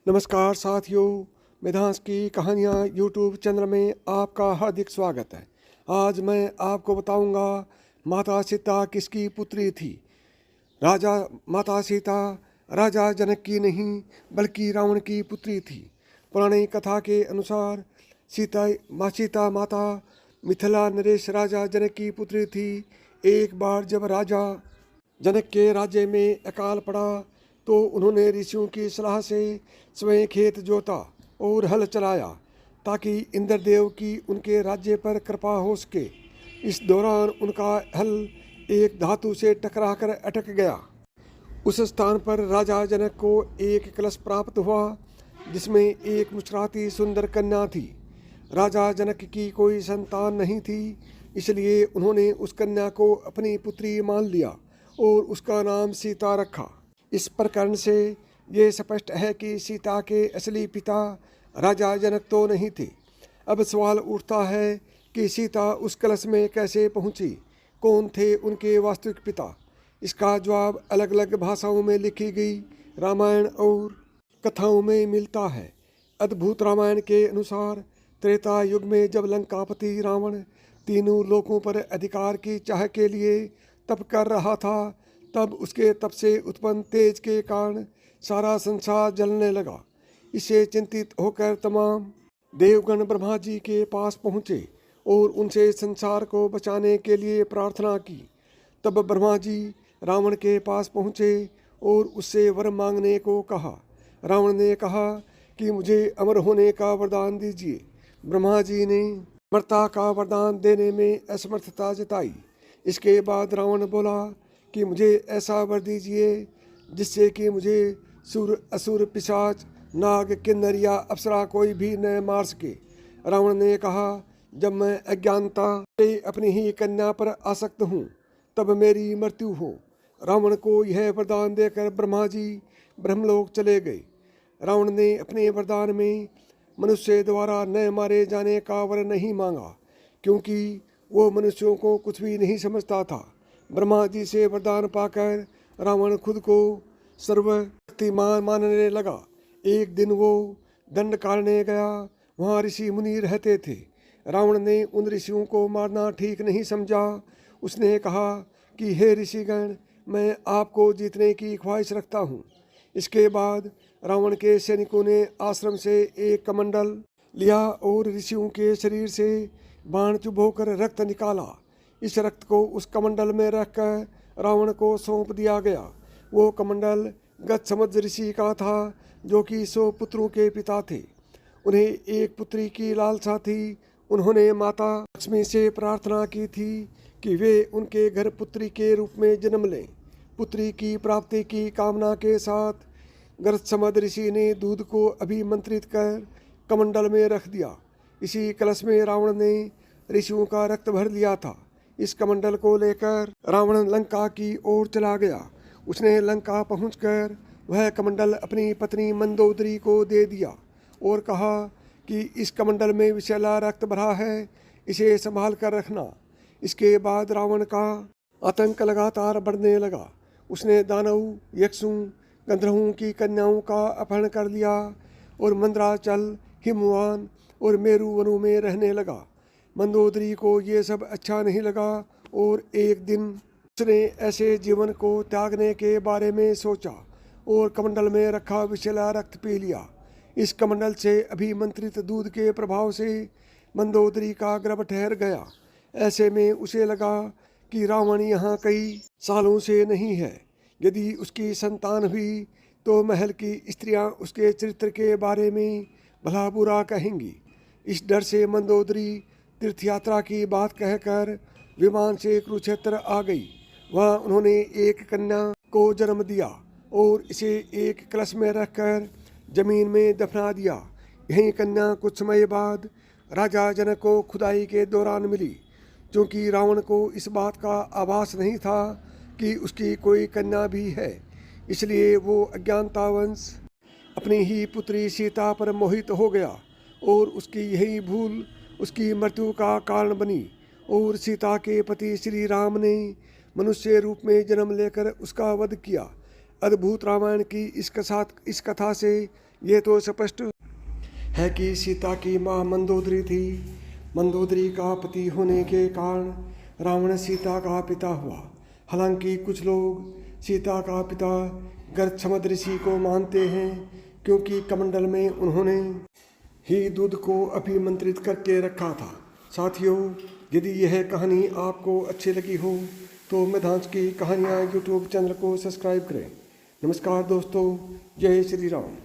नमस्कार साथियों, मेधांश की कहानियाँ यूट्यूब चैनल में आपका हार्दिक स्वागत है। आज मैं आपको बताऊंगा माता सीता किसकी पुत्री थी। राजा माता सीता राजा जनक की नहीं बल्कि रावण की पुत्री थी। पुरानी कथा के अनुसार सीता माता मिथिला नरेश राजा जनक की पुत्री थी। एक बार जब राजा जनक के राज्य में अकाल पड़ा तो उन्होंने ऋषियों की सलाह से स्वयं खेत जोता और हल चलाया ताकि इंद्रदेव की उनके राज्य पर कृपा हो सके। इस दौरान उनका हल एक धातु से टकराकर अटक गया। उस स्थान पर राजा जनक को एक कलश प्राप्त हुआ जिसमें एक मुस्कुराती सुंदर कन्या थी। राजा जनक की कोई संतान नहीं थी, इसलिए उन्होंने उस कन्या को अपनी पुत्री मान लिया और उसका नाम सीता रखा। इस प्रकरण से ये स्पष्ट है कि सीता के असली पिता राजा जनक तो नहीं थे। अब सवाल उठता है कि सीता उस कलश में कैसे पहुंची, कौन थे उनके वास्तविक पिता। इसका जवाब अलग अलग भाषाओं में लिखी गई रामायण और कथाओं में मिलता है। अद्भुत रामायण के अनुसार त्रेता युग में जब लंकापति रावण तीनों लोकों पर अधिकार की चाह के लिए तप कर रहा था, तब उसके तप से उत्पन्न तेज के कारण सारा संसार जलने लगा। इससे चिंतित होकर तमाम देवगण ब्रह्मा जी के पास पहुँचे और उनसे संसार को बचाने के लिए प्रार्थना की। तब ब्रह्मा जी रावण के पास पहुँचे और उससे वर मांगने को कहा। रावण ने कहा कि मुझे अमर होने का वरदान दीजिए। ब्रह्मा जी ने अमरता का वरदान देने में असमर्थता जताई। इसके बाद रावण बोला कि मुझे ऐसा वर दीजिए जिससे कि मुझे सुर असुर पिशाच नाग किन्नर या अप्सरा कोई भी न मार सके। रावण ने कहा, जब मैं अज्ञानता से अपनी ही कन्या पर आसक्त हूँ तब मेरी मृत्यु हो। रावण को यह वरदान देकर ब्रह्मा जी ब्रह्मलोक चले गए। रावण ने अपने वरदान में मनुष्य द्वारा न मारे जाने का वर नहीं मांगा, क्योंकि वो मनुष्यों को कुछ भी नहीं समझता था। ब्रह्मा जी से वरदान पाकर रावण खुद को सर्वशक्तिमान मानने लगा। एक दिन वो दंडकारण्य गया। वहाँ ऋषि मुनि रहते थे। रावण ने उन ऋषियों को मारना ठीक नहीं समझा। उसने कहा कि हे ऋषिगण, मैं आपको जीतने की ख्वाहिश रखता हूँ। इसके बाद रावण के सैनिकों ने आश्रम से एक कमंडल लिया और ऋषियों के शरीर से बाण चुभोकर रक्त निकाला। इस रक्त को उस कमंडल में रखकर रावण को सौंप दिया गया। वो कमंडल गतसमज ऋषि का था, जो कि 100 पुत्रों के पिता थे। उन्हें एक पुत्री की लालसा थी। उन्होंने माता लक्ष्मी से प्रार्थना की थी कि वे उनके घर पुत्री के रूप में जन्म लें। पुत्री की प्राप्ति की कामना के साथ गतसमद ऋषि ने दूध को अभिमंत्रित कर कमंडल में रख दिया। इसी कलश में रावण ने ऋषियों का रक्त भर लिया था। इस कमंडल को लेकर रावण लंका की ओर चला गया। उसने लंका पहुंचकर वह कमंडल अपनी पत्नी मंदोदरी को दे दिया और कहा कि इस कमंडल में विषैला रक्त भरा है, इसे संभाल कर रखना। इसके बाद रावण का आतंक लगातार बढ़ने लगा। उसने दानव, यक्षों, गंधर्वों की कन्याओं का अपहरण कर लिया और मंदराचल, हिमवान और मेरु वनों में रहने लगा। मंदोदरी को ये सब अच्छा नहीं लगा और एक दिन उसने ऐसे जीवन को त्यागने के बारे में सोचा और कमंडल में रखा विषैला रक्त पी लिया। इस कमंडल से अभिमंत्रित दूध के प्रभाव से मंदोदरी का गर्भ ठहर गया। ऐसे में उसे लगा कि रावण यहाँ कई सालों से नहीं है। यदि उसकी संतान हुई तो महल की स्त्रियाँ उसके चरित्र के बारे में भला बुरा कहेंगी। इस डर से मंदोदरी तीर्थयात्रा की बात कहकर विमान से कुरुक्षेत्र आ गई। वहाँ उन्होंने एक कन्या को जन्म दिया और इसे एक कलश में रखकर जमीन में दफना दिया। यही कन्या कुछ समय बाद राजा जनक को खुदाई के दौरान मिली। क्योंकि रावण को इस बात का आभास नहीं था कि उसकी कोई कन्या भी है, इसलिए वो अज्ञानतावंश अपनी ही पुत्री सीता पर मोहित हो गया और उसकी यही भूल उसकी मृत्यु का कारण बनी। और सीता के पति श्री राम ने मनुष्य रूप में जन्म लेकर उसका वध किया। अद्भुत रामायण की इस कथा से ये तो स्पष्ट है कि सीता की माँ मंदोदरी थी। मंदोदरी का पति होने के कारण रावण सीता का पिता हुआ। हालांकि कुछ लोग सीता का पिता गर्दसमद ऋषि को मानते हैं, क्योंकि कमंडल में उन्होंने ही दूध को अभिमंत्रित करके रखा था। साथियों, यदि यह कहानी आपको अच्छी लगी हो तो मेधांश की कहानियाँ यूट्यूब चैनल को सब्सक्राइब करें। नमस्कार दोस्तों, जय श्री राम।